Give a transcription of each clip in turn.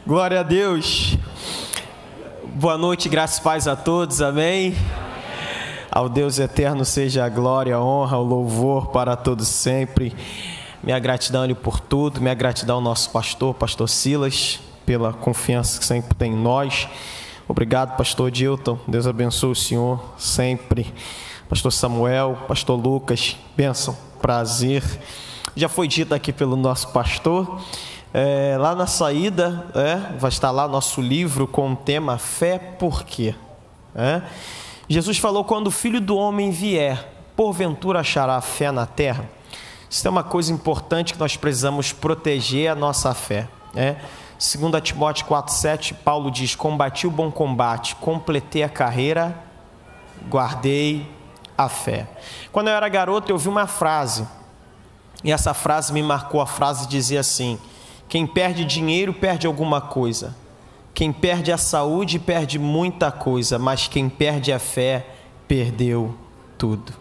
Glória a Deus. Boa noite, graças e paz a todos, amém? Ao Deus eterno seja a glória, a honra, o louvor para todos sempre. Minha gratidão a Ele por tudo, minha gratidão ao nosso pastor Silas, pela confiança que sempre tem em nós. Obrigado, pastor Dilton, Deus abençoe o senhor sempre. Pastor Samuel, pastor Lucas, bênção, prazer. Já foi dito aqui pelo nosso pastor. Lá na saída, vai estar lá nosso livro com o tema Fé por quê? Jesus falou: quando o Filho do Homem vier, porventura achará fé na terra? Isso é uma coisa importante que nós precisamos proteger a nossa fé. 2 Timóteo 4,7, Paulo diz: combati o bom combate, completei a carreira, guardei a fé. Quando eu era garoto, eu ouvi uma frase, e essa frase me marcou. A frase dizia assim: quem perde dinheiro perde alguma coisa, quem perde a saúde perde muita coisa, mas quem perde a fé perdeu tudo.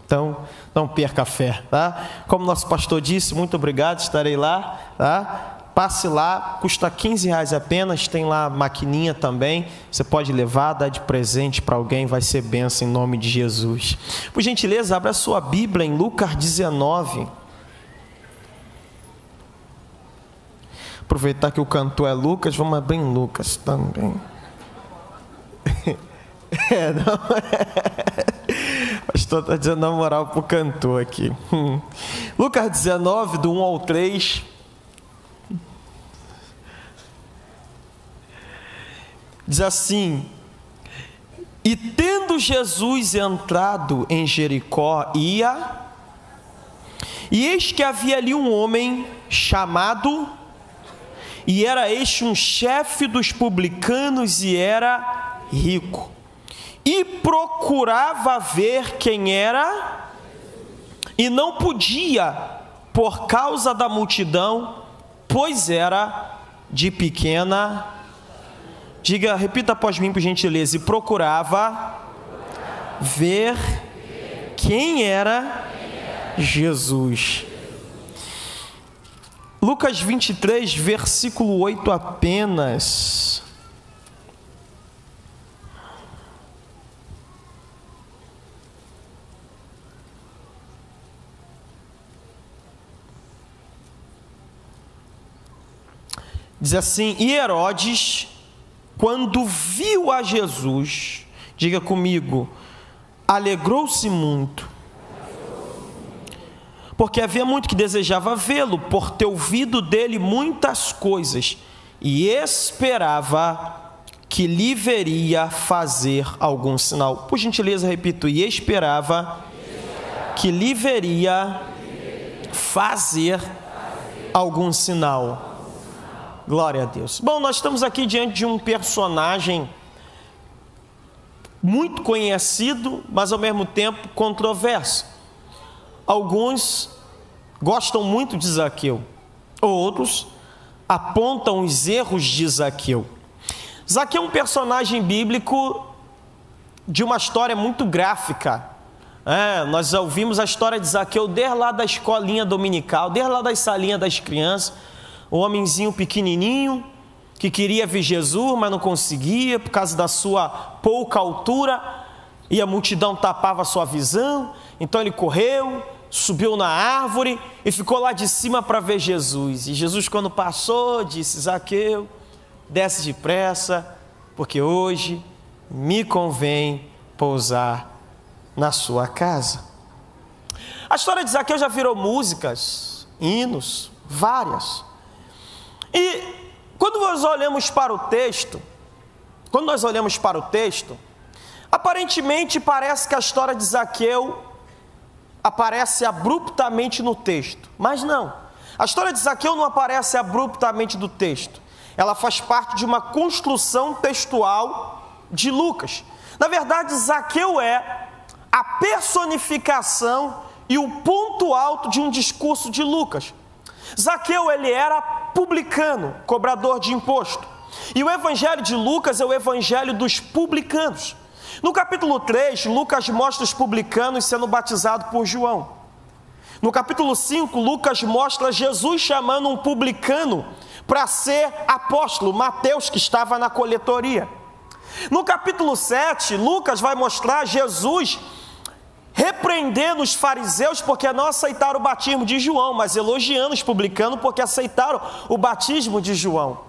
Então, não perca a fé, tá? Como nosso pastor disse, muito obrigado, estarei lá, tá? Passe lá, custa R$15 apenas, tem lá a maquininha também, você pode levar, dar de presente para alguém, vai ser bênção em nome de Jesus. Por gentileza, abra a sua Bíblia em Lucas 19. Aproveitar que o cantor é Lucas, vamos abrir em Lucas também. O pastor está dizendo na moral para o cantor aqui. Lucas 19, do 1 ao 3. Diz assim: e tendo Jesus entrado em Jericó, e eis que havia ali um homem chamado, e era este um chefe dos publicanos, e era rico, e procurava ver quem era, e não podia, por causa da multidão, pois era de pequena. Diga, repita após mim, por gentileza. E procurava ver quem era Jesus. Lucas 23, versículo 8 apenas. Diz assim: e Herodes, quando viu a Jesus, diga comigo, alegrou-se muito, porque havia muito que desejava vê-lo, por ter ouvido dele muitas coisas, e esperava que lhe veria fazer algum sinal. Por gentileza, repito: e esperava que lhe veria fazer algum sinal. Glória a Deus. Bom, nós estamos aqui diante de um personagem muito conhecido, mas ao mesmo tempo controverso. Alguns gostam muito de Zaqueu, outros apontam os erros de Zaqueu. Zaqueu é um personagem bíblico de uma história muito gráfica. Nós ouvimos a história de Zaqueu desde lá da escolinha dominical, desde lá das salinhas das crianças. Um homenzinho pequenininho que queria ver Jesus, mas não conseguia por causa da sua pouca altura, e a multidão tapava a sua visão. Então ele correu, subiu na árvore e ficou lá de cima para ver Jesus. E Jesus, quando passou, disse: Zaqueu, desce depressa, porque hoje me convém pousar na sua casa. A história de Zaqueu já virou músicas, hinos, várias. E quando nós olhamos para o texto, aparentemente parece que a história de Zaqueu aparece abruptamente no texto, mas não. A história de Zaqueu não aparece abruptamente do texto. Ela faz parte de uma construção textual de Lucas. Na verdade, Zaqueu é a personificação e o ponto alto de um discurso de Lucas. Zaqueu, ele era publicano, cobrador de imposto. E o evangelho de Lucas é o evangelho dos publicanos. No capítulo 3, Lucas mostra os publicanos sendo batizados por João. No capítulo 5, Lucas mostra Jesus chamando um publicano para ser apóstolo, Mateus, que estava na coletoria. No capítulo 7, Lucas vai mostrar Jesus repreendendo os fariseus porque não aceitaram o batismo de João, mas elogiando os publicanos porque aceitaram o batismo de João.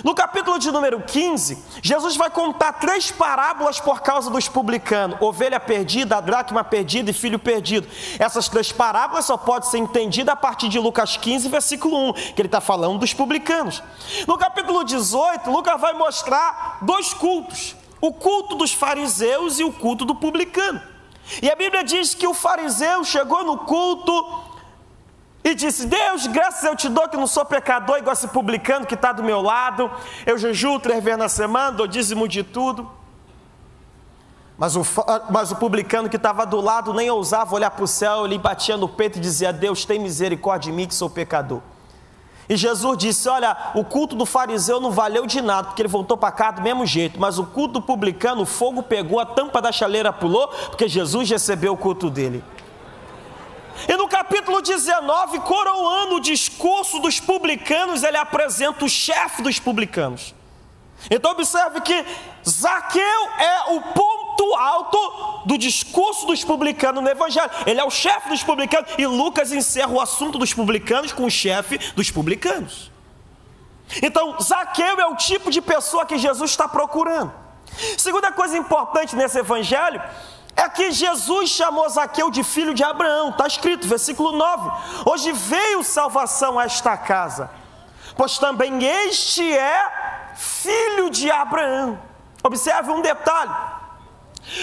No capítulo de número 15, Jesus vai contar 3 parábolas por causa dos publicanos: ovelha perdida, a dracma perdida e filho perdido. Essas 3 parábolas só podem ser entendidas a partir de Lucas 15, versículo 1, que ele está falando dos publicanos. No capítulo 18, Lucas vai mostrar 2 cultos: o culto dos fariseus e o culto do publicano. E a Bíblia diz que o fariseu chegou no culto e disse: Deus, graças eu te dou que não sou pecador igual esse publicano que está do meu lado. Eu jejuo 3 vezes na semana, dou dízimo de tudo. Mas o publicano que estava do lado nem ousava olhar para o céu, ele batia no peito e dizia: Deus, tem misericórdia de mim que sou pecador. E Jesus disse: olha, o culto do fariseu não valeu de nada, porque ele voltou para cá do mesmo jeito, mas o culto do publicano, o fogo pegou, a tampa da chaleira pulou, porque Jesus recebeu o culto dele. E no capítulo 19, coroando o discurso dos publicanos, ele apresenta o chefe dos publicanos. Então observe que Zaqueu é o ponto alto do discurso dos publicanos no Evangelho. Ele é o chefe dos publicanos, e Lucas encerra o assunto dos publicanos com o chefe dos publicanos. Então Zaqueu é o tipo de pessoa que Jesus está procurando. Segunda coisa importante nesse Evangelho é que Jesus chamou Zaqueu de filho de Abraão. Está escrito, versículo 9: hoje veio salvação a esta casa, pois também este é filho de Abraão. Observe um detalhe: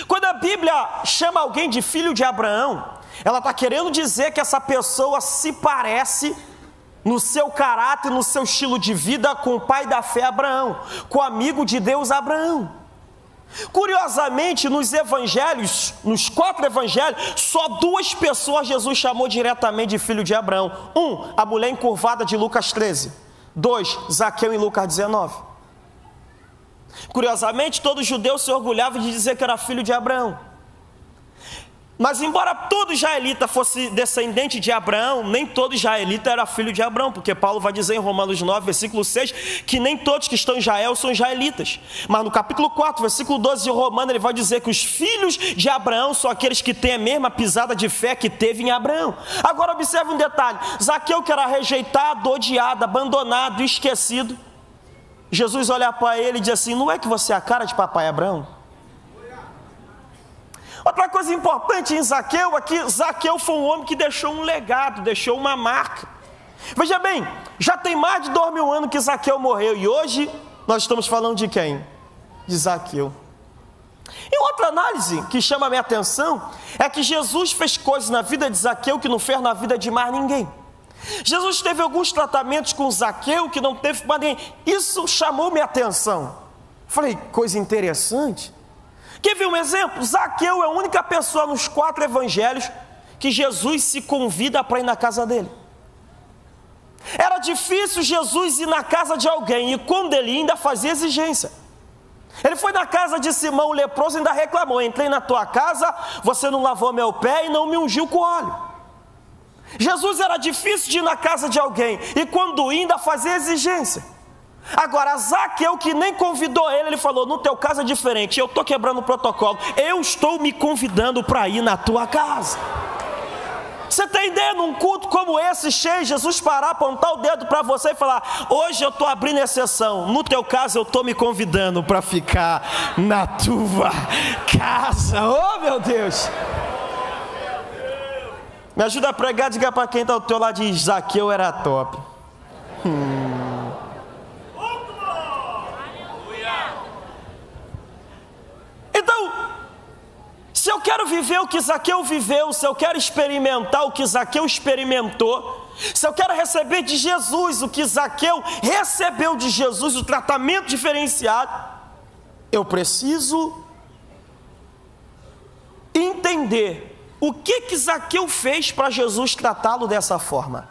quando a Bíblia chama alguém de filho de Abraão, ela está querendo dizer que essa pessoa se parece no seu caráter, no seu estilo de vida com o pai da fé Abraão, com o amigo de Deus Abraão. Curiosamente, nos evangelhos, nos 4 evangelhos, só 2 pessoas Jesus chamou diretamente de filho de Abraão. 1, a mulher encurvada de Lucas 13. 2, Zaqueu em Lucas 19. Curiosamente, todo judeu se orgulhava de dizer que era filho de Abraão. Mas embora todo israelita fosse descendente de Abraão, nem todo israelita era filho de Abraão, porque Paulo vai dizer em Romanos 9, versículo 6, que nem todos que estão em Israel são israelitas. Mas no capítulo 4, versículo 12 de Romanos, ele vai dizer que os filhos de Abraão são aqueles que têm a mesma pisada de fé que teve em Abraão. Agora observe um detalhe: Zaqueu, que era rejeitado, odiado, abandonado, esquecido, Jesus olha para ele e diz assim: não é que você é a cara de papai Abraão? Outra coisa importante em Zaqueu é que Zaqueu foi um homem que deixou um legado, deixou uma marca. Veja bem, já tem mais de 2000 anos que Zaqueu morreu, e hoje nós estamos falando de quem? De Zaqueu. E outra análise que chama a minha atenção é que Jesus fez coisas na vida de Zaqueu que não fez na vida de mais ninguém. Jesus teve alguns tratamentos com Zaqueu que não teve com ninguém. Isso chamou minha atenção. Falei, coisa interessante. Quer ver um exemplo? Zaqueu é a única pessoa nos 4 evangelhos que Jesus se convida para ir na casa dele. Era difícil Jesus ir na casa de alguém, e quando ele ainda fazia exigência. Ele foi na casa de Simão o leproso e ainda reclamou: entrei na tua casa, você não lavou meu pé e não me ungiu com óleo. Jesus era difícil de ir na casa de alguém, e quando ainda fazia exigência. Agora Zaqueu, que nem convidou ele falou: no teu caso é diferente, eu estou quebrando o protocolo, eu estou me convidando para ir na tua casa. Você tem ideia, num culto como esse, cheio, Jesus parar, apontar o dedo para você e falar: hoje eu estou abrindo exceção, no teu caso eu estou me convidando para ficar na tua casa. Oh meu Deus! Me ajuda a pregar, diga para quem está ao teu lado: de Zaqueu era top. Então, se eu quero viver o que Zaqueu viveu, se eu quero experimentar o que Zaqueu experimentou, se eu quero receber de Jesus o que Zaqueu recebeu de Jesus, o tratamento diferenciado, eu preciso entender o que Zaqueu fez para Jesus tratá-lo dessa forma.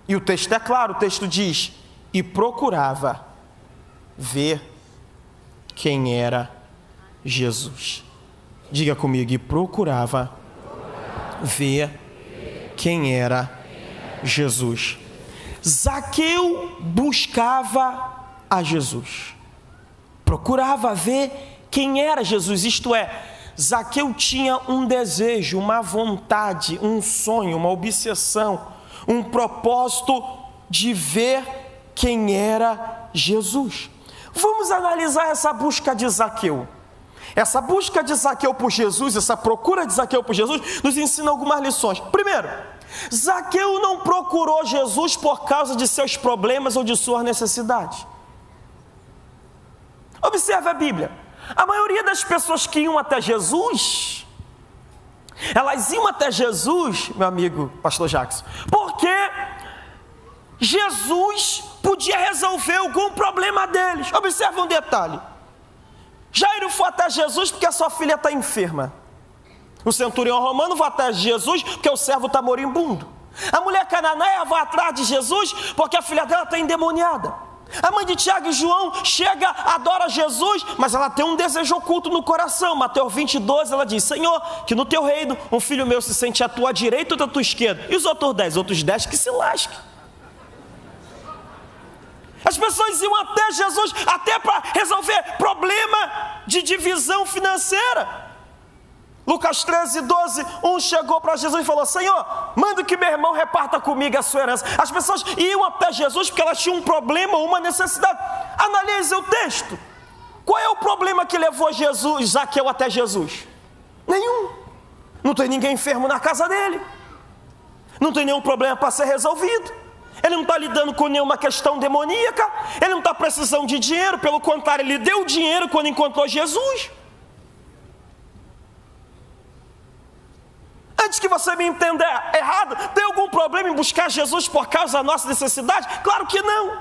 E o texto é claro, o texto diz: e procurava ver quem era Jesus. Diga comigo: e procurava ver quem era Jesus. Zaqueu buscava a Jesus, procurava ver quem era Jesus, isto é, Zaqueu tinha um desejo, uma vontade, um sonho, uma obsessão, um propósito de ver quem era Jesus. Vamos analisar essa busca de Zaqueu. Essa busca de Zaqueu por Jesus, essa procura de Zaqueu por Jesus, nos ensina algumas lições. Primeiro, Zaqueu não procurou Jesus por causa de seus problemas ou de suas necessidades. Observe a Bíblia. A maioria das pessoas que iam até Jesus, elas iam até Jesus, meu amigo pastor Jackson, porque Jesus podia resolver algum problema deles. Observe um detalhe. Jairo foi até Jesus porque a sua filha está enferma. O centurião romano vai até Jesus porque o servo está moribundo. A mulher cananeia vai atrás de Jesus porque a filha dela está endemoniada. A mãe de Tiago e João chega, adora Jesus, mas ela tem um desejo oculto no coração. Mateus 20:12, ela diz: Senhor, que no teu reino um filho meu se sente à tua direita ou à tua esquerda. E os outros 10 que se lasquem. As pessoas iam até Jesus até para resolver problema de divisão financeira. Lucas 13:12, um chegou para Jesus e falou: Senhor, manda que meu irmão reparta comigo a sua herança. As pessoas iam até Jesus porque elas tinham um problema ou uma necessidade. Analise o texto. Qual é o problema que levou Zaqueu até Jesus? Nenhum. Não tem ninguém enfermo na casa dele. Não tem nenhum problema para ser resolvido. Ele não está lidando com nenhuma questão demoníaca. Ele não está precisando de dinheiro. Pelo contrário, ele deu dinheiro quando encontrou Jesus. Antes que você me entenda errado, tem algum problema em buscar Jesus por causa da nossa necessidade? Claro que não.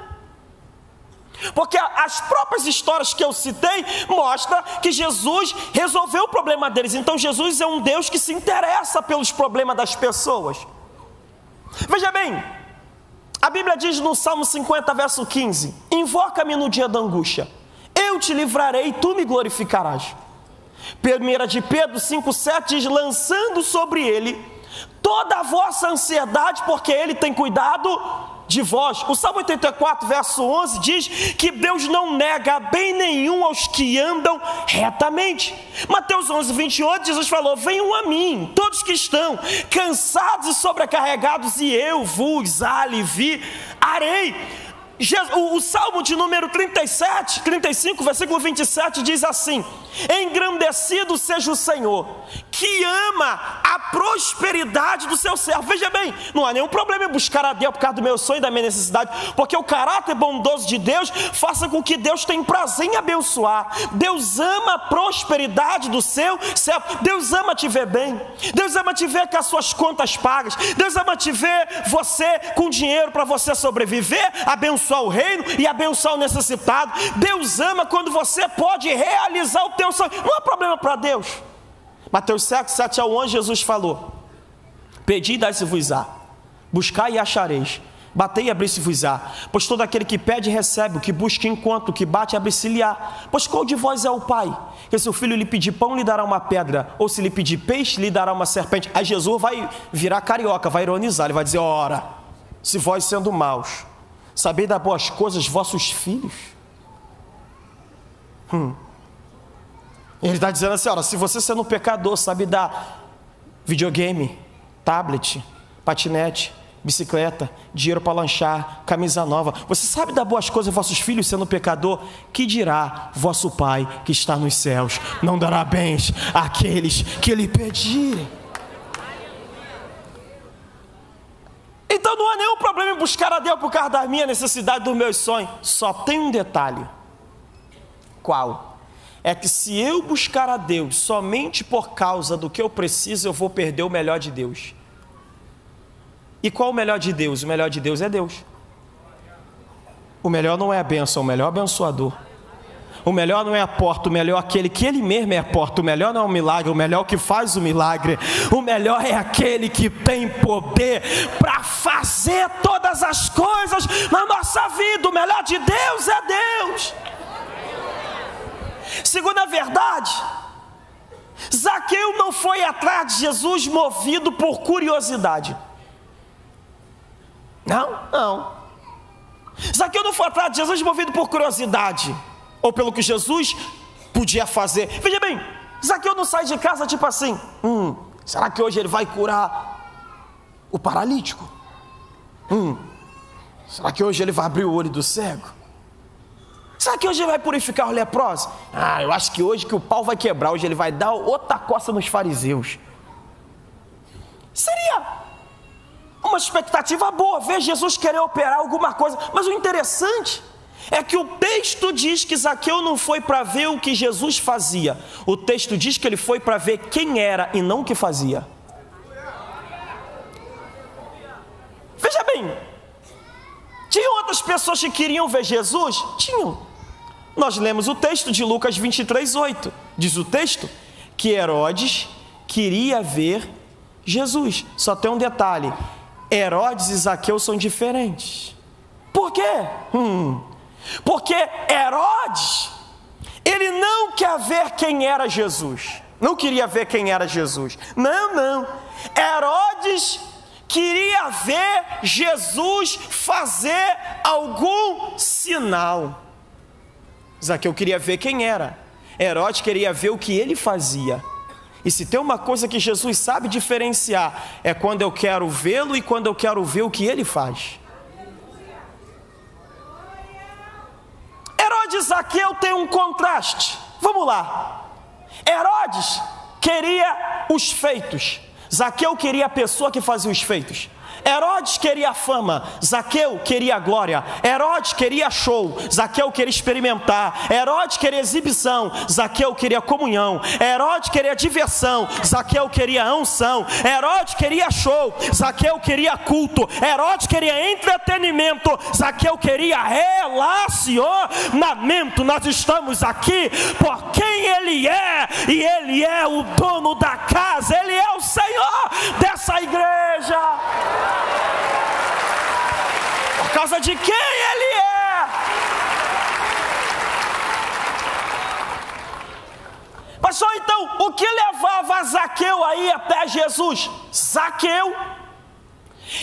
Porque as próprias histórias que eu citei mostram que Jesus resolveu o problema deles. Então Jesus é um Deus que se interessa pelos problemas das pessoas. Veja bem, a Bíblia diz no Salmo 50, verso 15: Invoca-me no dia da angústia, eu te livrarei e tu me glorificarás. 1 de Pedro 5,7 diz: lançando sobre ele toda a vossa ansiedade, porque ele tem cuidado de vós. O Salmo 84, verso 11 diz que Deus não nega bem nenhum aos que andam retamente. Mateus 11, 28, Jesus falou: venham a mim, todos que estão cansados e sobrecarregados, e eu vos aliviarei. O Salmo de número 35, versículo 27 diz assim: engrandecido seja o Senhor, que ama a prosperidade do seu servo. Veja bem, não há nenhum problema em buscar a Deus por causa do meu sonho e da minha necessidade, porque o caráter bondoso de Deus faça com que Deus tenha prazer em abençoar. Deus ama a prosperidade do seu servo. Deus ama te ver bem. Deus ama te ver com as suas contas pagas. Deus ama te ver você com dinheiro para você sobreviver, abençoar o reino e abençoar o necessitado. Deus ama quando você pode realizar o teu sonho. Não há problema para Deus. Mateus 7 ao 11, Jesus falou: pedi e dai-se-vos-á, buscai e achareis, batei e abri-se-vos-á. Pois todo aquele que pede recebe, o que busca encontra, o que bate abre-se-lhe-á. Pois qual de vós é o pai, que se o filho lhe pedir pão, lhe dará uma pedra, ou se lhe pedir peixe, lhe dará uma serpente? Aí Jesus vai virar carioca, vai ironizar, ele vai dizer: ora, se vós sendo maus sabeis dar boas coisas vossos filhos. Ele está dizendo assim: ora, se você sendo um pecador sabe dar videogame, tablet, patinete, bicicleta, dinheiro para lanchar, camisa nova, você sabe dar boas coisas aos vossos filhos sendo um pecador, que dirá vosso Pai que está nos céus? Não dará bens àqueles que lhe pedirem. Então não há nenhum problema em buscar a Deus por causa da minha necessidade, dos meus sonhos. Só tem um detalhe. Qual? É que se eu buscar a Deus somente por causa do que eu preciso, eu vou perder o melhor de Deus. E qual o melhor de Deus? O melhor de Deus é Deus. O melhor não é a bênção, o melhor é o abençoador. O melhor não é a porta, o melhor é aquele que ele mesmo é a porta. O melhor não é o milagre, o melhor é o que faz o milagre. O melhor é aquele que tem poder para fazer todas as coisas na nossa vida. O melhor de Deus é Deus. Segunda verdade, Zaqueu não foi atrás de Jesus movido por curiosidade. Não. Zaqueu não foi atrás de Jesus movido por curiosidade, ou pelo que Jesus podia fazer. Veja bem, Zaqueu não sai de casa tipo assim, será que hoje ele vai curar o paralítico? Será que hoje ele vai abrir o olho do cego? Será que hoje ele vai purificar os leprosos? Eu acho que hoje que o pau vai quebrar, hoje ele vai dar outra coça nos fariseus. Seria uma expectativa boa ver Jesus querer operar alguma coisa, mas o interessante é que o texto diz que Zaqueu não foi para ver o que Jesus fazia, o texto diz que ele foi para ver quem era e não o que fazia. Veja bem, tinham outras pessoas que queriam ver Jesus? Tinham. Nós lemos o texto de Lucas 23:8, diz o texto que Herodes queria ver Jesus. Só tem um detalhe: Herodes e Zaqueu são diferentes. Por quê? Porque Herodes, ele não quer ver quem era Jesus, não queria ver quem era Jesus, não, Herodes queria ver Jesus fazer algum sinal. Zaqueu queria ver quem era, Herodes queria ver o que ele fazia. E se tem uma coisa que Jesus sabe diferenciar, é quando eu quero vê-lo e quando eu quero ver o que ele faz. Herodes e Zaqueu tem um contraste. Vamos lá. Herodes queria os feitos, Zaqueu queria a pessoa que fazia os feitos. Herodes queria fama, Zaqueu queria glória. Herodes queria show, Zaqueu queria experimentar. Herodes queria exibição, Zaqueu queria comunhão. Herodes queria diversão, Zaqueu queria unção. Herodes queria show, Zaqueu queria culto. Herodes queria entretenimento, Zaqueu queria relacionamento. Nós estamos aqui por quem ele é, e ele é o dono da casa, ele é o Senhor dessa igreja. Por causa de quem ele é. Pastor, então, o que levava Zaqueu aí até Jesus? Zaqueu,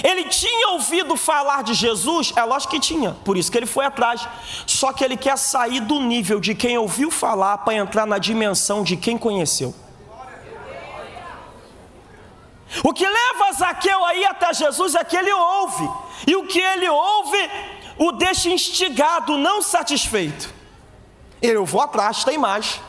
ele tinha ouvido falar de Jesus? É lógico que tinha, por isso que ele foi atrás. Só que ele quer sair do nível de quem ouviu falar para entrar na dimensão de quem conheceu. O que leva Zaqueu aí até Jesus é que ele ouve, e o que ele ouve o deixa instigado, não satisfeito. Eu vou atrás, tem mais.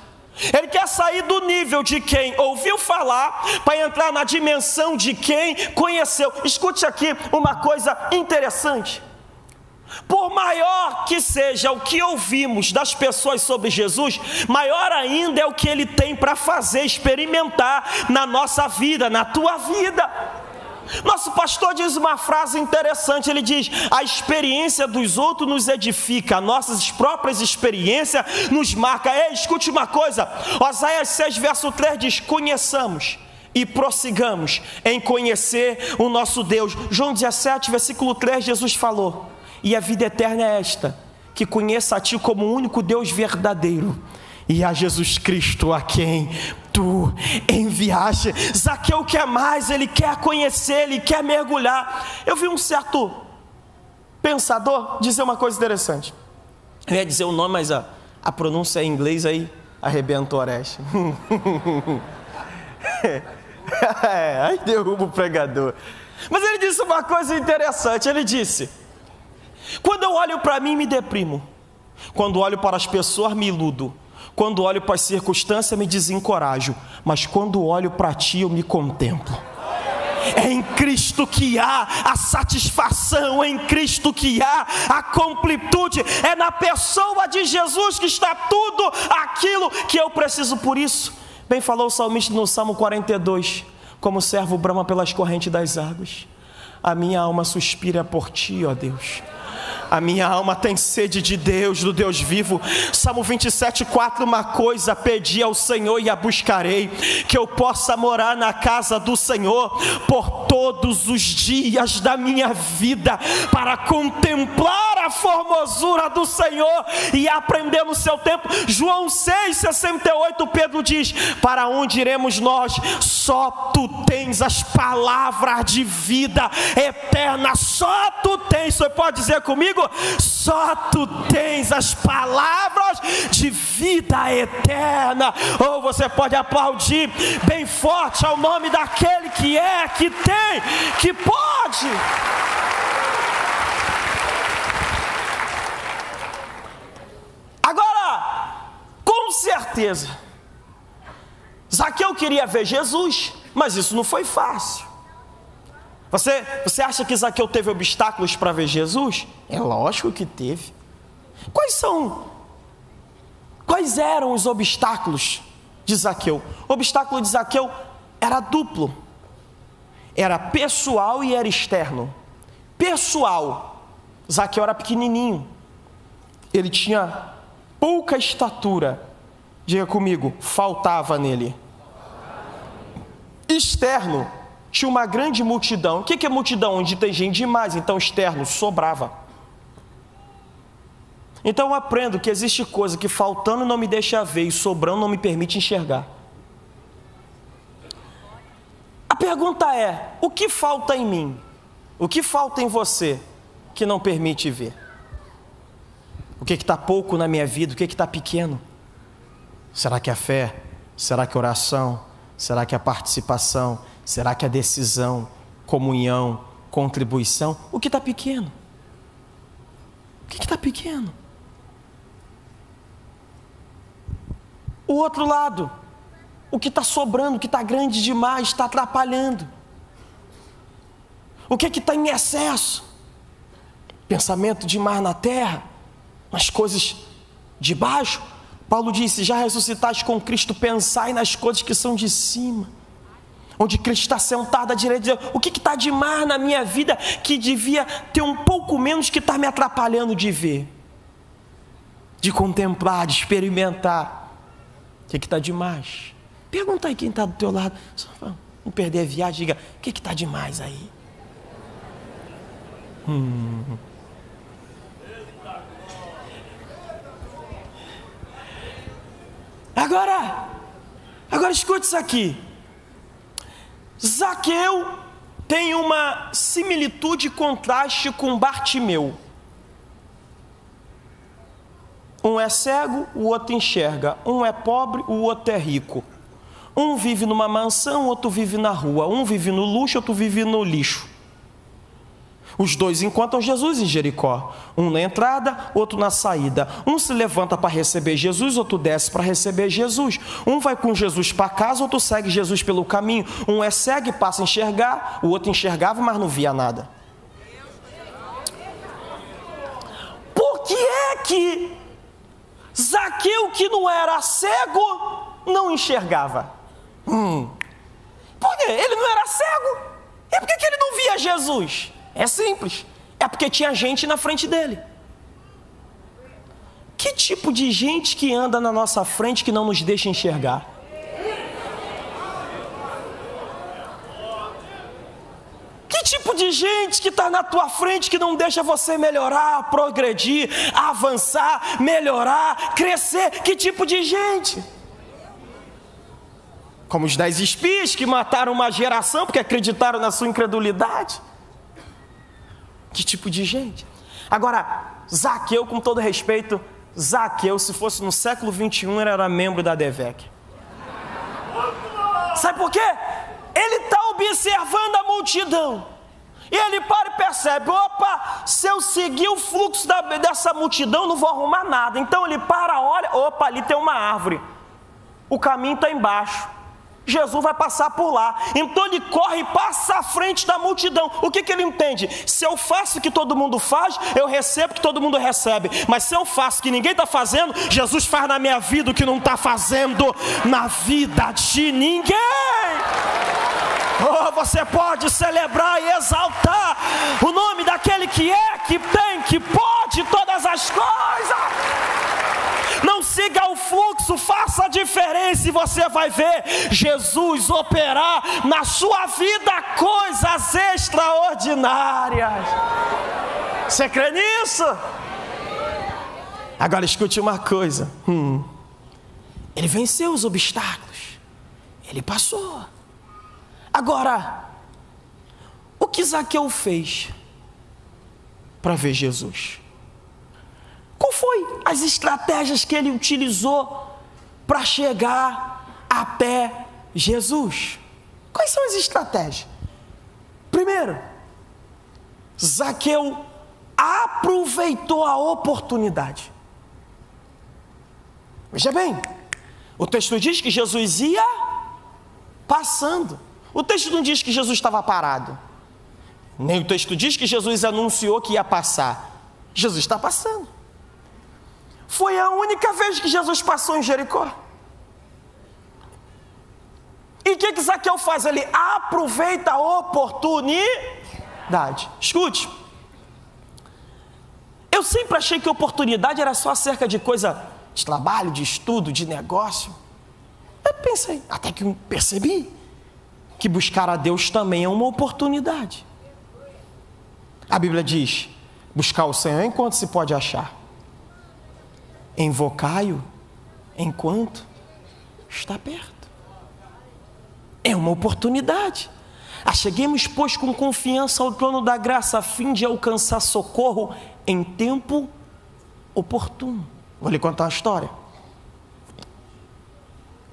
Ele quer sair do nível de quem ouviu falar para entrar na dimensão de quem conheceu. Escute aqui uma coisa interessante. Por maior que seja o que ouvimos das pessoas sobre Jesus, maior ainda é o que ele tem para fazer, experimentar na nossa vida, na tua vida. Nosso pastor diz uma frase interessante, ele diz: a experiência dos outros nos edifica, as nossas próprias experiências nos marcam. Escute uma coisa, Oséias 6 verso 3 diz: conheçamos e prossigamos em conhecer o nosso Deus. João 17 versículo 3, Jesus falou: e a vida eterna é esta, que conheça a ti como o único Deus verdadeiro, e a Jesus Cristo a quem tu enviaste. Zaqueu quer mais, ele quer conhecer, ele quer mergulhar. Eu vi um certo pensador dizer uma coisa interessante. Eu ia dizer o nome, mas a pronúncia é em inglês, aí arrebenta o Oreste. Aí derruba o pregador. Mas ele disse uma coisa interessante, ele disse: quando eu olho para mim me deprimo, quando olho para as pessoas me iludo, quando olho para as circunstâncias me desencorajo, mas quando olho para ti eu me contemplo. É em Cristo que há a satisfação, é em Cristo que há a completude, é na pessoa de Jesus que está tudo aquilo que eu preciso. Por isso, bem falou o salmista no Salmo 42, como o servo brama pelas correntes das águas, a minha alma suspira por ti, ó Deus. A minha alma tem sede de Deus, do Deus vivo. Salmo 27:4, uma coisa pedi ao Senhor e a buscarei, que eu possa morar na casa do Senhor por todos os dias da minha vida, para contemplar a formosura do Senhor e aprender no seu tempo. João 6:68, Pedro diz: para onde iremos nós? Só tu tens as palavras de vida eterna, só tu tens. Você pode dizer comigo? comigo? Só tu tens as palavras de vida eterna. Ou você pode aplaudir bem forte ao nome daquele que é, que tem, que pode. Agora, com certeza, Zaqueu queria ver Jesus, mas isso não foi fácil. Você acha que Zaqueu teve obstáculos para ver Jesus? É lógico que teve. Quais eram os obstáculos de Zaqueu? O obstáculo de Zaqueu era duplo. Era pessoal e era externo. Pessoal, Zaqueu era pequenininho. Ele tinha pouca estatura. Diga comigo, faltava nele. Externo, tinha uma grande multidão. O que é multidão? Onde tem gente demais. Então externo, sobrava. Então eu aprendo que existe coisa que faltando não me deixa ver e sobrando não me permite enxergar. A pergunta é, o que falta em mim? O que falta em você que não permite ver? O que está pouco na minha vida? O que está pequeno? Será que a fé? Será que a oração? Será que a participação? Será que a decisão? Comunhão? Contribuição? O que está pequeno? O que está pequeno? O outro lado, o que está sobrando, o que está grande demais, está atrapalhando. O que está em excesso? Pensamento demais na terra, nas coisas de baixo. Paulo disse, já ressuscitaste com Cristo, pensai nas coisas que são de cima, onde Cristo está sentado à direita de Deus. O que está demais na minha vida que devia ter um pouco menos que está me atrapalhando de ver, de contemplar, de experimentar? O que está demais? Pergunta aí quem está do teu lado, só para não perder a viagem, diga, o que está demais aí? Agora escute isso aqui. Zaqueu tem uma similitude e contraste com Bartimeu. Um é cego, o outro enxerga. Um é pobre, o outro é rico. Um vive numa mansão, o outro vive na rua. Um vive no luxo, outro vive no lixo. Os dois encontram Jesus em Jericó. Um na entrada, outro na saída. Um se levanta para receber Jesus, outro desce para receber Jesus. Um vai com Jesus para casa, outro segue Jesus pelo caminho. Um é cego e passa a enxergar, o outro enxergava, mas não via nada. Por que é que Zaqueu, que não era cego, não enxergava? Por quê? Ele não era cego. E por que ele não via Jesus? É simples, é porque tinha gente na frente dele. Que tipo de gente que anda na nossa frente que não nos deixa enxergar? Que tipo de gente que está na tua frente que não deixa você melhorar, progredir, avançar, melhorar, crescer? Que tipo de gente? Como os 10 espias que mataram uma geração porque acreditaram na sua incredulidade. Que tipo de gente? Agora, Zaqueu, com todo respeito, Zaqueu, se fosse no século 21, ele era membro da DEVEC. Sabe por quê? Ele está observando a multidão. E ele para e percebe, opa, se eu seguir o fluxo dessa multidão, não vou arrumar nada. Então ele para, olha, opa, ali tem uma árvore. O caminho está embaixo. Jesus vai passar por lá. Então ele corre e passa à frente da multidão. O que ele entende? Se eu faço o que todo mundo faz, eu recebo o que todo mundo recebe. Mas se eu faço o que ninguém está fazendo, Jesus faz na minha vida o que não está fazendo na vida de ninguém. Oh, você pode celebrar e exaltar o nome daquele que é, que tem, que pode todas as coisas. Não siga o fluxo, faça a diferença e você vai ver Jesus operar na sua vida coisas extraordinárias. Você crê nisso? Agora escute uma coisa. Ele venceu os obstáculos. Ele passou. Agora, o que Zaqueu fez para ver Jesus? Qual foi as estratégias que ele utilizou para chegar até Jesus? Quais são as estratégias? Primeiro, Zaqueu aproveitou a oportunidade. Veja bem, o texto diz que Jesus ia passando. O texto não diz que Jesus estava parado. Nem o texto diz que Jesus anunciou que ia passar. Jesus está passando. Foi a única vez que Jesus passou em Jericó. E o que Zaqueu faz? Ele aproveita a oportunidade. Escute. Eu sempre achei que oportunidade era só acerca de coisa de trabalho, de estudo, de negócio. Eu pensei, até que percebi que buscar a Deus também é uma oportunidade. A Bíblia diz: buscar o Senhor enquanto se pode achar, invocai-o enquanto está perto. É uma oportunidade. Acheguemos, pois, com confiança ao trono da graça, a fim de alcançar socorro em tempo oportuno. Vou lhe contar uma história.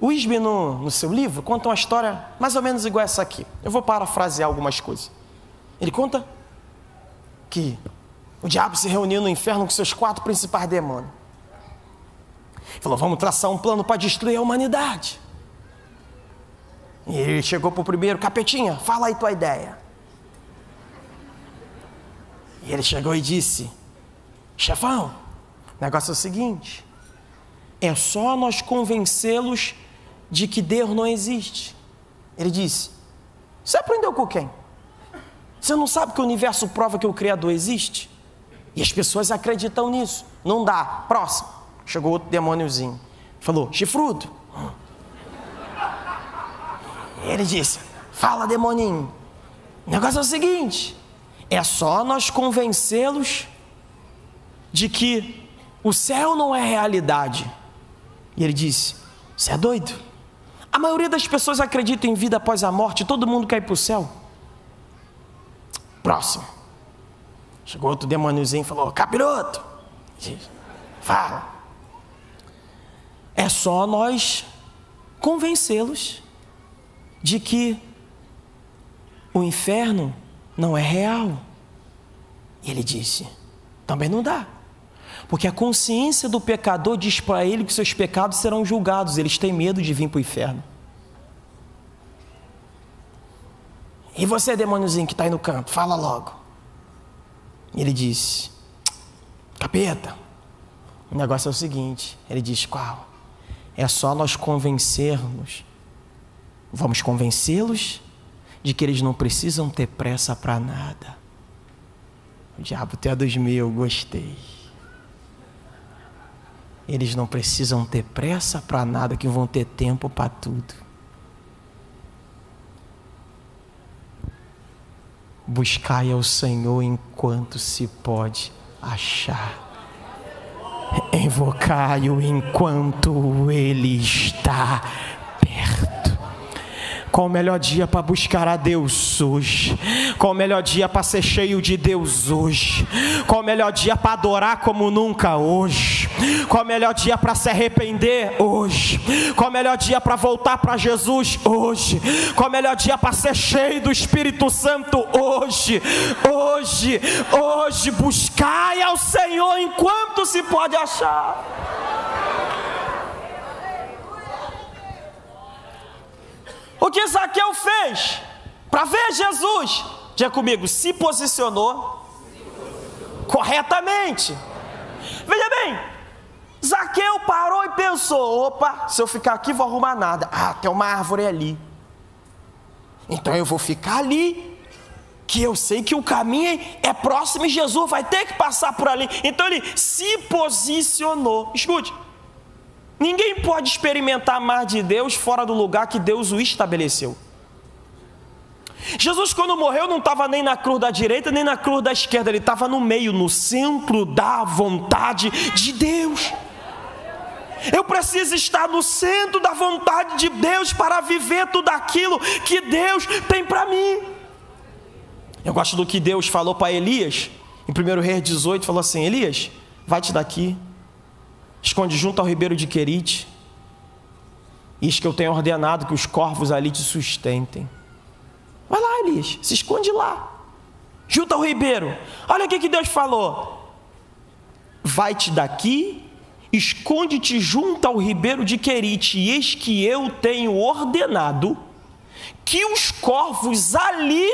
O Isbe, no seu livro, conta uma história mais ou menos igual a essa aqui. Eu vou parafrasear algumas coisas. Ele conta que o diabo se reuniu no inferno com seus 4 principais demônios. Falou: vamos traçar um plano para destruir a humanidade. E ele chegou para o primeiro: capetinha, fala aí tua ideia. E ele chegou e disse: chefão, o negócio é o seguinte, é só nós convencê-los de que Deus não existe. Ele disse: você aprendeu com quem? Você não sabe que o universo prova que o Criador existe? E as pessoas acreditam nisso. Não dá. Próximo. Chegou outro demôniozinho. Falou: chifrudo. E ele disse: fala, demoninho. O negócio é o seguinte, é só nós convencê-los de que o céu não é realidade. E ele disse: você é doido? A maioria das pessoas acredita em vida após a morte. Todo mundo quer ir para o céu. Próximo. Chegou outro demôniozinho e falou: capiroto. Fala. É só nós convencê-los de que o inferno não é real. E ele disse: também não dá. Porque a consciência do pecador diz para ele que seus pecados serão julgados. Eles têm medo de vir para o inferno. E você, demôniozinho que está aí no canto, fala logo. E ele disse: capeta, o negócio é o seguinte. Ele disse: qual? É só nós convencermos. Vamos convencê-los de que eles não precisam ter pressa para nada. O diabo tem a 2000, gostei. Eles não precisam ter pressa para nada, que vão ter tempo para tudo. Buscai ao Senhor enquanto se pode achar. Invocai-o enquanto Ele está perto. Qual o melhor dia para buscar a Deus hoje? Qual o melhor dia para ser cheio de Deus hoje? Qual o melhor dia para adorar como nunca hoje? Qual o melhor dia para se arrepender hoje? Qual o melhor dia para voltar para Jesus hoje? Qual o melhor dia para ser cheio do Espírito Santo hoje? Hoje, buscai ao Senhor enquanto se pode achar. O que Zaqueu fez para ver Jesus? Diga comigo: se posicionou corretamente. Veja bem, Zaqueu parou e pensou: opa, se eu ficar aqui vou arrumar nada. Ah, tem uma árvore ali. Então eu vou ficar ali, que eu sei que o caminho é próximo e Jesus vai ter que passar por ali. Então ele se posicionou. Escute. Ninguém pode experimentar mais de Deus fora do lugar que Deus o estabeleceu. Jesus, quando morreu, não estava nem na cruz da direita, nem na cruz da esquerda. Ele estava no meio, no centro da vontade de Deus. Eu preciso estar no centro da vontade de Deus para viver tudo aquilo que Deus tem para mim. Eu gosto do que Deus falou para Elias, em 1 Reis 18, falou assim: Elias, vai-te daqui, esconde junto ao ribeiro de Querite, eis que eu tenho ordenado que os corvos ali te sustentem. Vai lá, Elias, se esconde lá, junto ao ribeiro. Olha o que Deus falou: vai-te daqui, esconde-te junto ao ribeiro de Querite, e eis que eu tenho ordenado que os corvos ali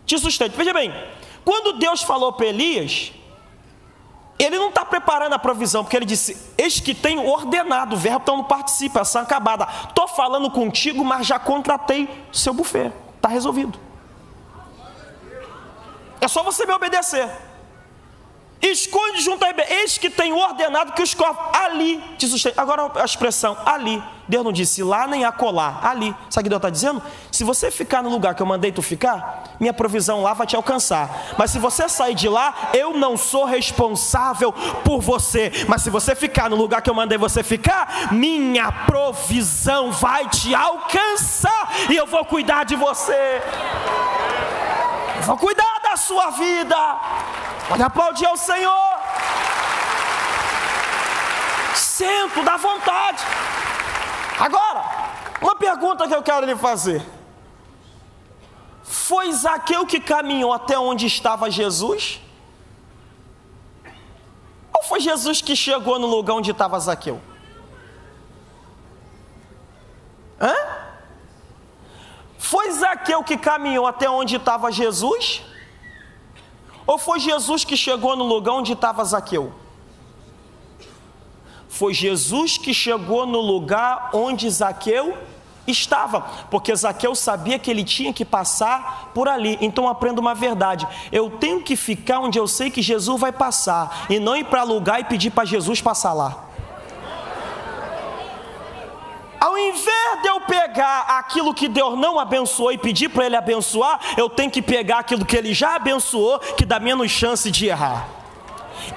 te sustentem. Veja bem, quando Deus falou para Elias, ele não está preparando a provisão, porque ele disse: eis que tenho ordenado. O verbo então não participa, ação acabada. Estou falando contigo, mas já contratei seu buffet, está resolvido. É só você me obedecer. Esconde junto a ribeiro, eis que tenho ordenado que os corvos ali te sustentem. Agora a expressão ali, Deus não disse lá nem acolá, ali. Sabe o que Deus está dizendo? Se você ficar no lugar que eu mandei tu ficar, minha provisão lá vai te alcançar. Mas se você sair de lá, eu não sou responsável por você. Mas se você ficar no lugar que eu mandei você ficar, minha provisão vai te alcançar. E eu vou cuidar de você. Eu vou cuidar da sua vida. Pode aplaudir ao Senhor. Sento, dá vontade. Agora, uma pergunta que eu quero lhe fazer: foi Zaqueu que caminhou até onde estava Jesus? Ou foi Jesus que chegou no lugar onde estava Zaqueu? Foi Zaqueu que caminhou até onde estava Jesus? Ou foi Jesus que chegou no lugar onde estava Zaqueu? Foi Jesus que chegou no lugar onde Zaqueu estava, porque Zaqueu sabia que ele tinha que passar por ali. Então aprenda uma verdade: eu tenho que ficar onde eu sei que Jesus vai passar, e não ir para lugar e pedir para Jesus passar lá. Ao invés de eu pegar aquilo que Deus não abençoou e pedir para Ele abençoar, eu tenho que pegar aquilo que Ele já abençoou, que dá menos chance de errar.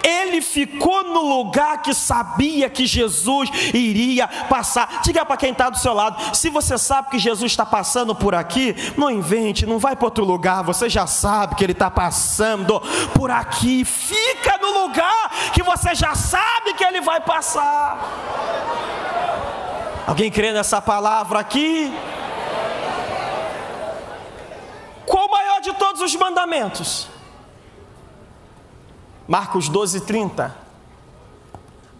Ele ficou no lugar que sabia que Jesus iria passar. Diga para quem está do seu lado: se você sabe que Jesus está passando por aqui, não invente, não vai para outro lugar. Você já sabe que Ele está passando por aqui. Fica no lugar que você já sabe que Ele vai passar. Alguém crê nessa palavra aqui? Qual o maior de todos os mandamentos? Marcos 12:30.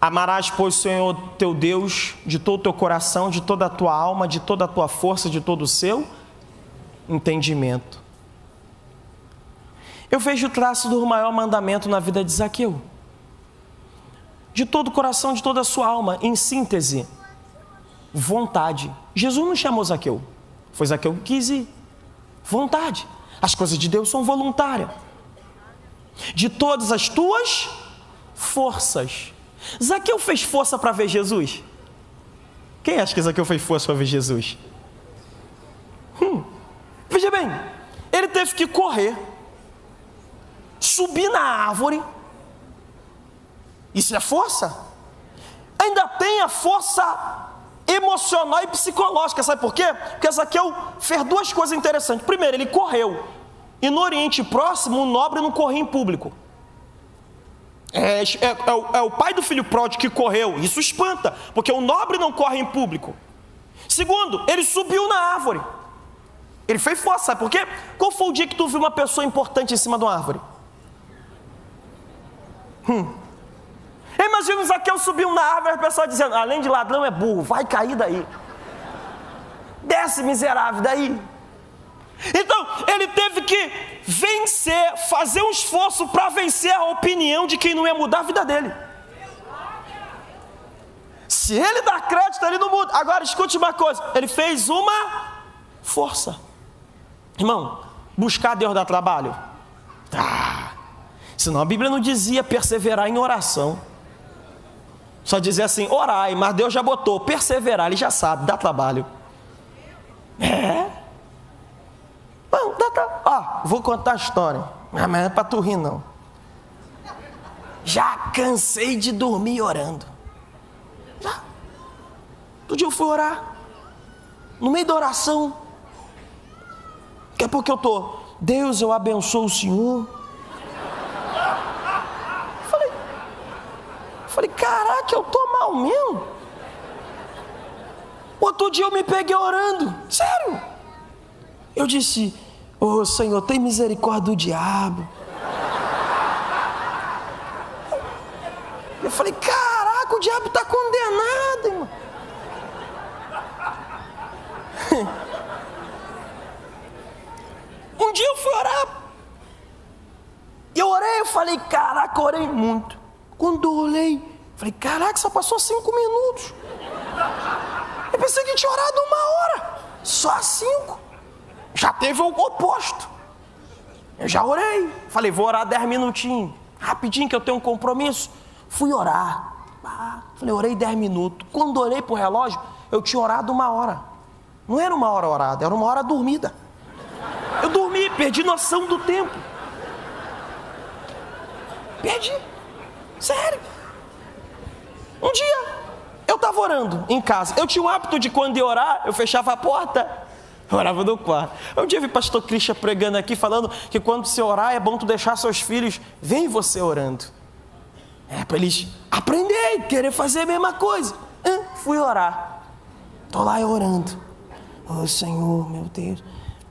Amarás, pois, o Senhor teu Deus de todo o teu coração, de toda a tua alma, de toda a tua força, de todo o seu entendimento. Eu vejo o traço do maior mandamento na vida de Zaqueu. De todo o coração, de toda a sua alma. Em síntese, vontade. Jesus não chamou Zaqueu, foi Zaqueu que quis ir. Vontade. As coisas de Deus são voluntárias. De todas as tuas forças. Zaqueu fez força para ver Jesus? Quem acha que Zaqueu fez força para ver Jesus? Veja bem, ele teve que correr, subir na árvore. Isso é força? Ainda tem a força emocional e psicológica. Sabe por quê? Porque Zaqueu fez duas coisas interessantes. Primeiro, ele correu. E no Oriente Próximo, o nobre não corria em público. É o pai do filho pródigo que correu. Isso espanta, porque o nobre não corre em público. Segundo, ele subiu na árvore. Ele fez força, sabe por quê? Qual foi o dia que tu viu uma pessoa importante em cima de uma árvore? Imagina o Zaqueu subiu na árvore e a pessoa dizendo: além de ladrão é burro, vai cair daí. Desce, miserável, daí. Então, ele teve que vencer, fazer um esforço para vencer a opinião de quem não ia mudar a vida dele. Se ele dá crédito, ele não muda. Agora, escute uma coisa: ele fez uma força. Irmão, buscar Deus dá trabalho? Senão a Bíblia não dizia perseverar em oração. Só dizia assim: orai, mas Deus já botou perseverar, ele já sabe, dá trabalho. Não, vou contar a história. Mas não é para tu rir, não. Já cansei de dormir orando. Outro dia eu fui orar, no meio da oração, daqui a pouco eu estou: Deus, eu abençoo o Senhor. Falei: Eu falei, caraca, eu tô mal mesmo? Outro dia eu me peguei orando, sério. Eu disse, ô Senhor, tem misericórdia do diabo. Eu falei, caraca, o diabo está condenado, irmão. Um dia eu fui orar. Eu orei, eu falei, caraca, orei muito. Quando eu olhei, falei, caraca, só passou 5 minutos. Eu pensei que tinha orado 1 hora. Só 5. Já teve o oposto. Eu já orei. Falei, vou orar 10 minutinhos. Rapidinho que eu tenho um compromisso. Fui orar. Falei, orei 10 minutos. Quando olhei pro relógio, eu tinha orado 1 hora. Não era 1 hora orada, era 1 hora dormida. Eu dormi, perdi noção do tempo. Perdi. Sério. Um dia, eu estava orando em casa. Eu tinha o hábito de quando ia orar, eu fechava a porta. Eu orava no quarto. Um dia eu vi o pastor Christian pregando aqui, falando que quando você orar, é bom tu deixar seus filhos ver você orando. Para eles aprenderem, querer fazer a mesma coisa. Fui orar. Estou lá orando. Oh Senhor, meu Deus.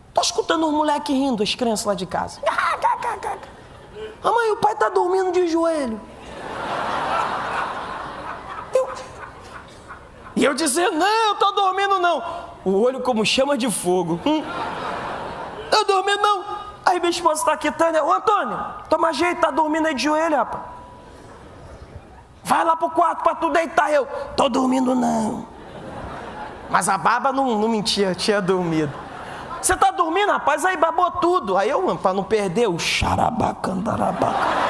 Estou escutando os moleques rindo, as crianças lá de casa. A mãe, o pai está dormindo de joelho. E eu dizendo, não, eu estou dormindo não. O olho como chama de fogo. Eu dormindo não. Aí minha esposa está aqui, Tânia. Ô Antônio, toma jeito, tá dormindo aí de joelho, rapaz. Vai lá pro quarto para tu deitar. Eu, tô dormindo não. Mas a baba não mentia, tinha dormido. Você tá dormindo, rapaz? Aí babou tudo. Aí eu, para não perder, o xarabacandarabaca.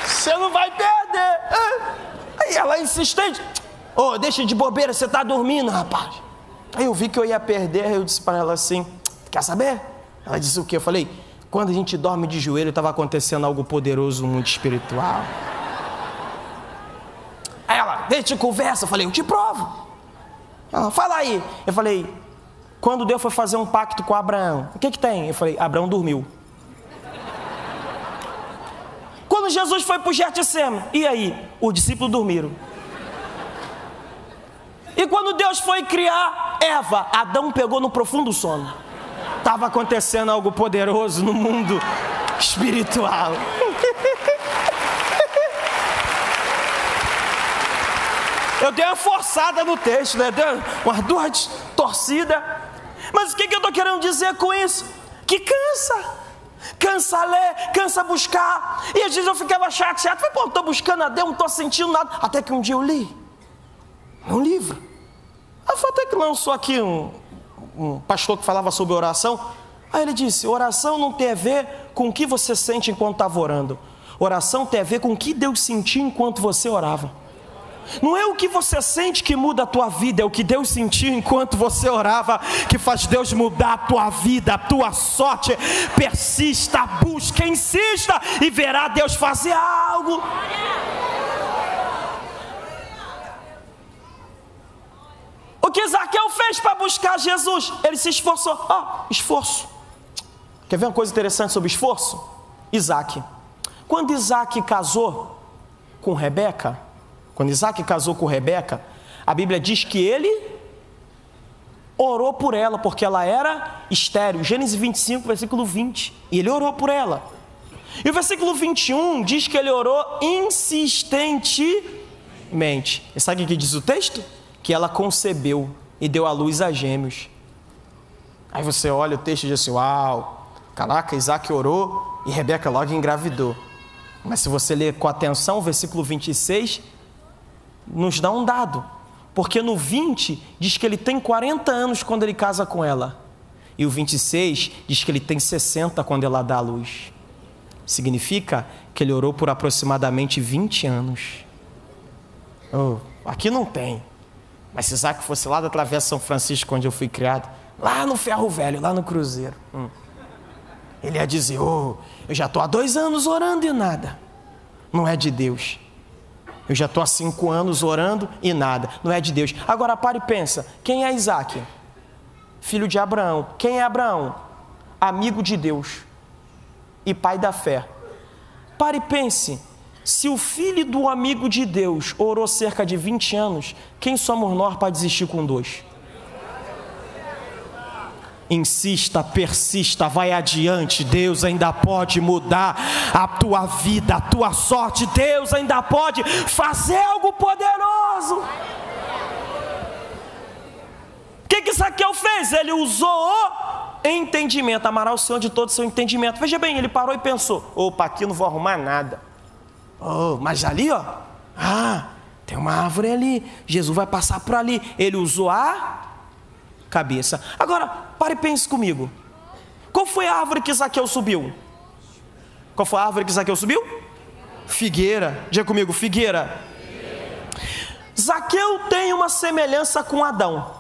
Você não vai perder. Aí ela insistente. Ô, deixa de bobeira, você tá dormindo, rapaz. Aí eu vi que eu ia perder, aí eu disse para ela assim, quer saber? Ela disse o quê? Eu falei, quando a gente dorme de joelho, estava acontecendo algo poderoso, muito espiritual. Aí ela, deixa de conversa. Eu falei, eu te provo. Ela, fala aí. Eu falei, quando Deus foi fazer um pacto com Abraão, o que tem? Eu falei, Abraão dormiu. Quando Jesus foi para o Getsemane, e aí? Os discípulos dormiram. E quando Deus foi criar Eva, Adão pegou no profundo sono. Estava acontecendo algo poderoso no mundo espiritual. Eu dei uma forçada no texto, né? Dei umas 2 torcidas. Mas o que eu estou querendo dizer com isso? Que cansa. Cansa ler, cansa buscar. E às vezes eu ficava chateado. Falei, pô, não estou buscando a Deus, não estou sentindo nada. Até que um dia eu li um livro. Foi até que lançou aqui um pastor que falava sobre oração. Aí ele disse, oração não tem a ver com o que você sente enquanto estava orando. Oração tem a ver com o que Deus sentiu enquanto você orava. Não é o que você sente que muda a tua vida, é o que Deus sentiu enquanto você orava que faz Deus mudar a tua vida, a tua sorte. Persista, busca, insista e verá Deus fazer algo. O que Zaqueu fez para buscar Jesus? Ele se esforçou. Esforço. Quer ver uma coisa interessante sobre esforço? Isaac. Quando Isaac casou com Rebeca, a Bíblia diz que ele orou por ela, porque ela era estéril. Gênesis 25, versículo 20. E ele orou por ela. E o versículo 21 diz que ele orou insistentemente. E sabe o que diz o texto? Que ela concebeu e deu à luz a gêmeos. Aí você olha o texto e diz assim, uau, caraca, Isaac orou e Rebeca logo engravidou. Mas se você ler com atenção, o versículo 26 nos dá um dado. Porque no 20 diz que ele tem 40 anos quando ele casa com ela. E o 26 diz que ele tem 60 quando ela dá à luz. Significa que ele orou por aproximadamente 20 anos. Aqui não tem. Mas se Isaac fosse lá da Travessa São Francisco, onde eu fui criado, lá no Ferro Velho, lá no Cruzeiro, ele ia dizer, eu já estou há 2 anos orando e nada. Não é de Deus. Eu já estou há 5 anos orando e nada. Não é de Deus. Agora para e pensa, quem é Isaac? filho de Abraão. Quem é Abraão? Amigo de Deus e pai da fé. Pare e pense, se o filho do amigo de Deus orou cerca de 20 anos, quem somos nós para desistir com 2? Insista, persista, vai adiante. Deus ainda pode mudar a tua vida, a tua sorte. Deus ainda pode fazer algo poderoso. O que Zaqueu fez? Ele usou o entendimento. Amará o Senhor de todo o seu entendimento. Veja bem, ele parou e pensou: opa, aqui não vou arrumar nada. Mas ali, ó, tem uma árvore ali, Jesus vai passar por ali. Ele usou a cabeça. Agora, pare e pense comigo. Qual foi a árvore que Zaqueu subiu? Qual foi a árvore que Zaqueu subiu? Figueira. Diga comigo, figueira. Zaqueu tem uma semelhança com Adão.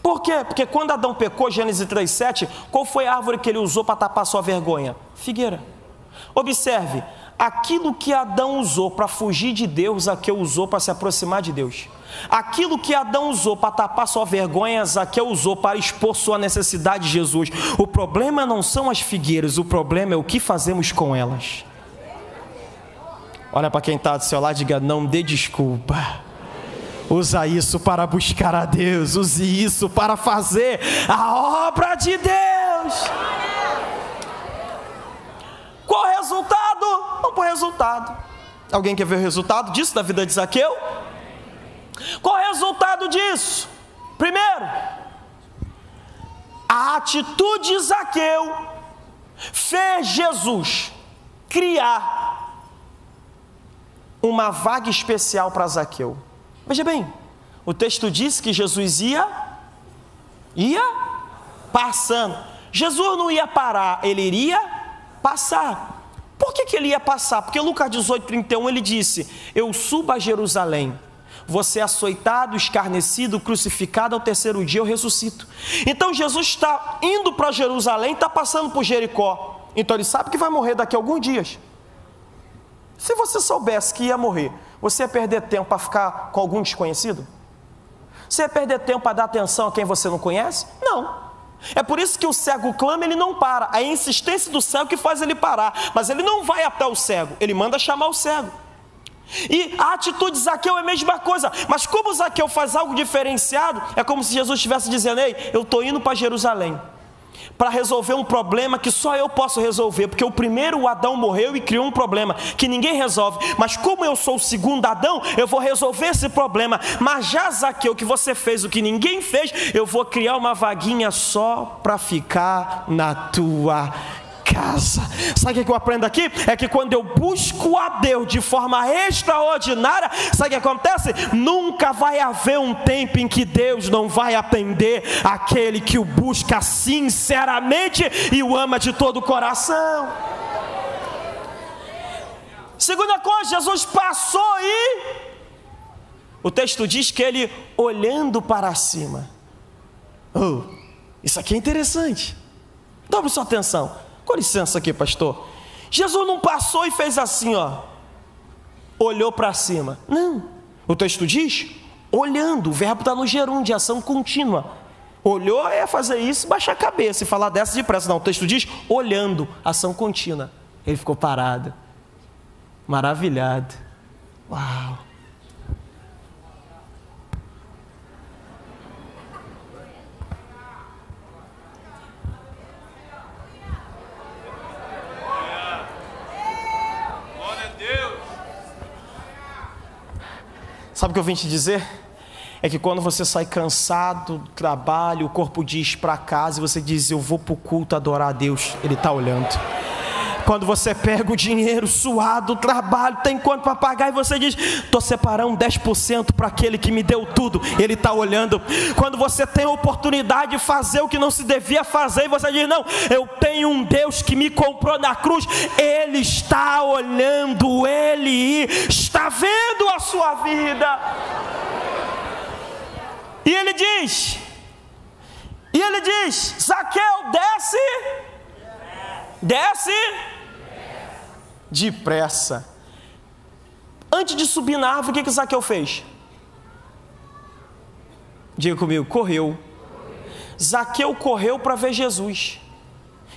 Por quê? Porque quando Adão pecou, Gênesis 3:7, qual foi a árvore que ele usou para tapar sua vergonha? Figueira. Observe, aquilo que Adão usou para fugir de Deus, Zaqueu usou para se aproximar de Deus. Aquilo que Adão usou para tapar sua vergonha, Zaqueu usou para expor sua necessidade de Jesus. O problema não são as figueiras, o problema é o que fazemos com elas. Olha para quem está do seu lado e diga: não dê desculpa. Usa isso para buscar a Deus. Use isso para fazer a obra de Deus. Qual o resultado? Vamos para o resultado. Alguém quer ver o resultado disso da vida de Zaqueu? Qual o resultado disso? Primeiro, a atitude de Zaqueu fez Jesus criar uma vaga especial para Zaqueu. Veja bem, o texto diz que Jesus ia passando. Jesus não ia parar, ele iria passar. Por que ele ia passar? Porque Lucas 18:31 ele disse: eu subo a Jerusalém, você é açoitado, escarnecido, crucificado, ao terceiro dia eu ressuscito. Então Jesus está indo para Jerusalém, está passando por Jericó. Então ele sabe que vai morrer daqui a alguns dias. Se você soubesse que ia morrer, você ia perder tempo para ficar com algum desconhecido? Você ia perder tempo para dar atenção a quem você não conhece? Não. É por isso que o cego clama, ele não para. A insistência do cego que faz ele parar. Mas ele não vai até o cego, ele manda chamar o cego. E a atitude de Zaqueu é a mesma coisa. Mas como Zaqueu faz algo diferenciado, é como se Jesus estivesse dizendo: ei, eu estou indo para Jerusalém para resolver um problema que só eu posso resolver, porque o primeiro Adão morreu e criou um problema que ninguém resolve, mas como eu sou o segundo Adão, eu vou resolver esse problema. Mas já Zaqueu, que você fez o que ninguém fez, eu vou criar uma vaguinha só para ficar na tua casa. Sabe o que eu aprendo aqui? É que quando eu busco a Deus de forma extraordinária, sabe o que acontece? Nunca vai haver um tempo em que Deus não vai atender aquele que o busca sinceramente e o ama de todo o coração. Segunda coisa, Jesus passou e o texto diz que ele olhando para cima. Isso aqui é interessante. Dá sua atenção. Com licença aqui, pastor. Jesus não passou e fez assim, ó, olhou para cima. Não. O texto diz olhando. O verbo está no gerúndio, de ação contínua. Olhou é fazer isso, baixar a cabeça e falar dessa depressa. Não, o texto diz olhando, ação contínua. Ele ficou parado, maravilhado. Uau. Sabe o que eu vim te dizer? É que quando você sai cansado do trabalho, o corpo diz para casa e você diz: eu vou para o culto adorar a Deus, Ele está olhando. Quando você pega o dinheiro suado do trabalho, tem quanto para pagar e você diz: estou separando 10% para aquele que me deu tudo, Ele está olhando. Quando você tem a oportunidade de fazer o que não se devia fazer e você diz: não, eu tenho um Deus que me comprou na cruz, Ele está olhando, Ele está vendo a sua vida. E Ele diz, Zaqueu, desce depressa. Antes de subir na árvore, o que Zaqueu fez? Diga comigo, correu. Zaqueu correu para ver Jesus.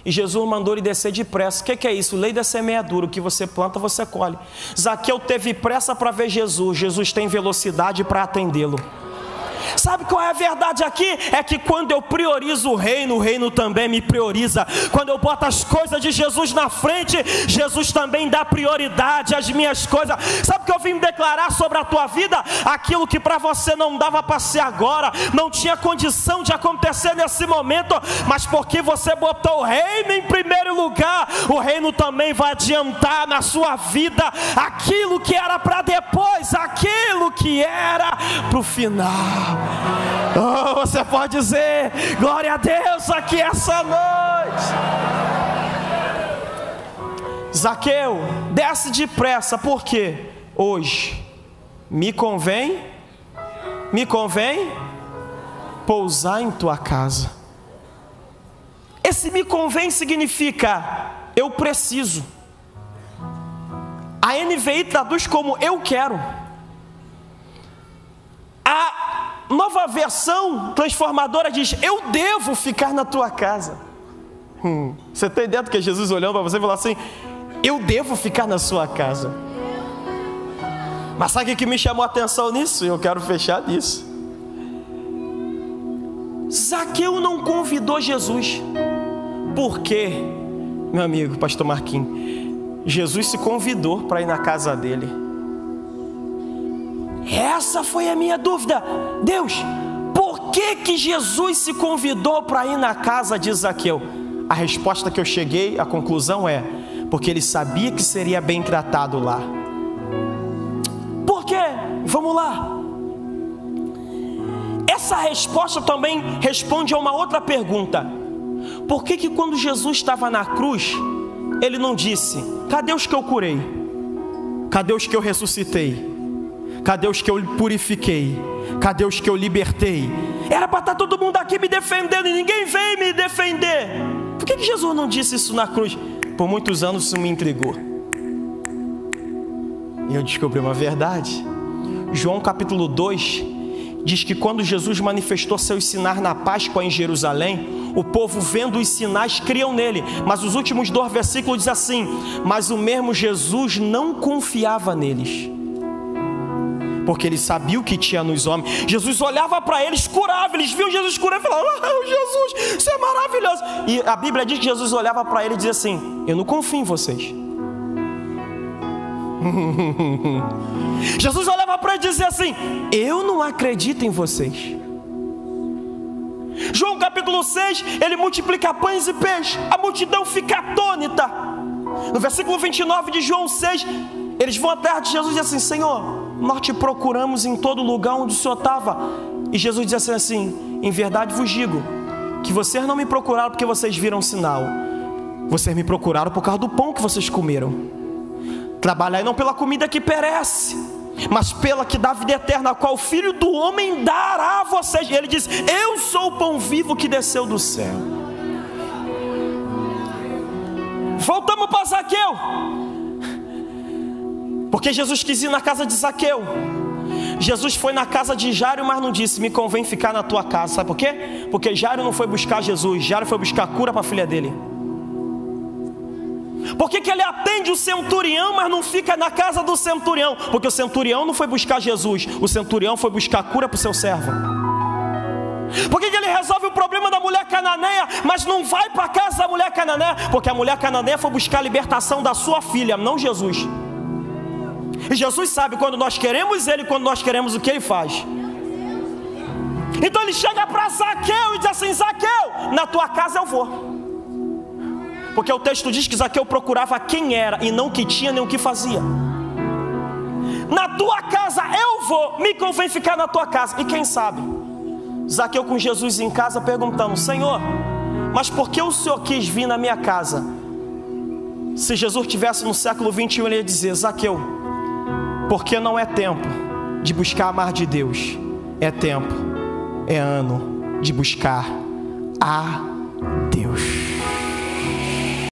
E Jesus mandou ele descer depressa. O que é isso? Lei da semeadura. O que você planta, você colhe. Zaqueu teve pressa para ver Jesus. Jesus tem velocidade para atendê-lo. Sabe qual é a verdade aqui? É que quando eu priorizo o reino também me prioriza. Quando eu boto as coisas de Jesus na frente, Jesus também dá prioridade às minhas coisas. Sabe o que eu vim declarar sobre a tua vida? Aquilo que para você não dava para ser agora, não tinha condição de acontecer nesse momento, mas porque você botou o reino em primeiro lugar, o reino também vai adiantar na sua vida aquilo que era para depois, aquilo que era para o final. Oh, você pode dizer glória a Deus aqui essa noite. Zaqueu, desce depressa, porque hoje me convém pousar em tua casa. Esse me convém significa eu preciso. A NVI traduz como eu quero. A Nova Versão Transformadora diz: eu devo ficar na tua casa. Você tem ideia do que Jesus olhando para você e falou assim: eu devo ficar na sua casa. Mas sabe o que me chamou a atenção nisso? Eu quero fechar nisso. Zaqueu não convidou Jesus. Por quê, meu amigo pastor Marquinhos? Jesus se convidou para ir na casa dele. Essa foi a minha dúvida. Deus, por que Jesus se convidou para ir na casa de Zaqueu? A resposta que eu cheguei, a conclusão é: porque ele sabia que seria bem tratado lá. Por quê? Vamos lá. Essa resposta também responde a uma outra pergunta. Por que quando Jesus estava na cruz, ele não disse: cadê os que eu curei? Cadê os que eu ressuscitei? Cadê os que eu purifiquei? Cadê os que eu libertei? Era para estar todo mundo aqui me defendendo e ninguém veio me defender. Por que Jesus não disse isso na cruz? Por muitos anos isso me intrigou. E eu descobri uma verdade. João capítulo 2 diz que quando Jesus manifestou seus sinais na Páscoa em Jerusalém, o povo vendo os sinais criam nele. Mas os últimos 2 versículos diz assim: mas o mesmo Jesus não confiava neles, porque ele sabia o que tinha nos homens. Jesus olhava para eles, curava, eles viam Jesus curar e falavam: Jesus, isso é maravilhoso. E a Bíblia diz que Jesus olhava para ele e dizia assim: eu não confio em vocês. Jesus olhava para ele e dizia assim: eu não acredito em vocês. João capítulo 6, ele multiplica pães e peixes, a multidão fica atônita. No versículo 29 de João 6, eles vão atrás de Jesus e dizem assim: Senhor, nós te procuramos em todo lugar onde o Senhor estava. E Jesus diz assim: em verdade vos digo, que vocês não me procuraram porque vocês viram sinal. Vocês me procuraram por causa do pão que vocês comeram. Trabalhai não pela comida que perece, mas pela que dá vida eterna, a qual o Filho do Homem dará a vocês. E ele diz: eu sou o pão vivo que desceu do céu. Voltamos para Zaqueu, porque Jesus quis ir na casa de Zaqueu. Jesus foi na casa de Jairo, mas não disse: me convém ficar na tua casa. Sabe por quê? Porque Jairo não foi buscar Jesus, Jairo foi buscar cura para a filha dele. Por que ele atende o centurião, mas não fica na casa do centurião? Porque o centurião não foi buscar Jesus, o centurião foi buscar cura para o seu servo. Por que ele resolve o problema da mulher cananeia, mas não vai para a casa da mulher cananeia? Porque a mulher cananeia foi buscar a libertação da sua filha, não Jesus. E Jesus sabe quando nós queremos ele, quando nós queremos o que ele faz. Então ele chega para Zaqueu e diz assim: Zaqueu, na tua casa eu vou. Porque o texto diz que Zaqueu procurava quem era e não o que tinha nem o que fazia. Na tua casa eu vou, me convém ficar na tua casa. E quem sabe Zaqueu com Jesus em casa perguntando: Senhor, mas por que o Senhor quis vir na minha casa? Se Jesus estivesse no século 21, ele ia dizer: Zaqueu, porque não é tempo de buscar amar de Deus, é tempo, é ano de buscar a Deus.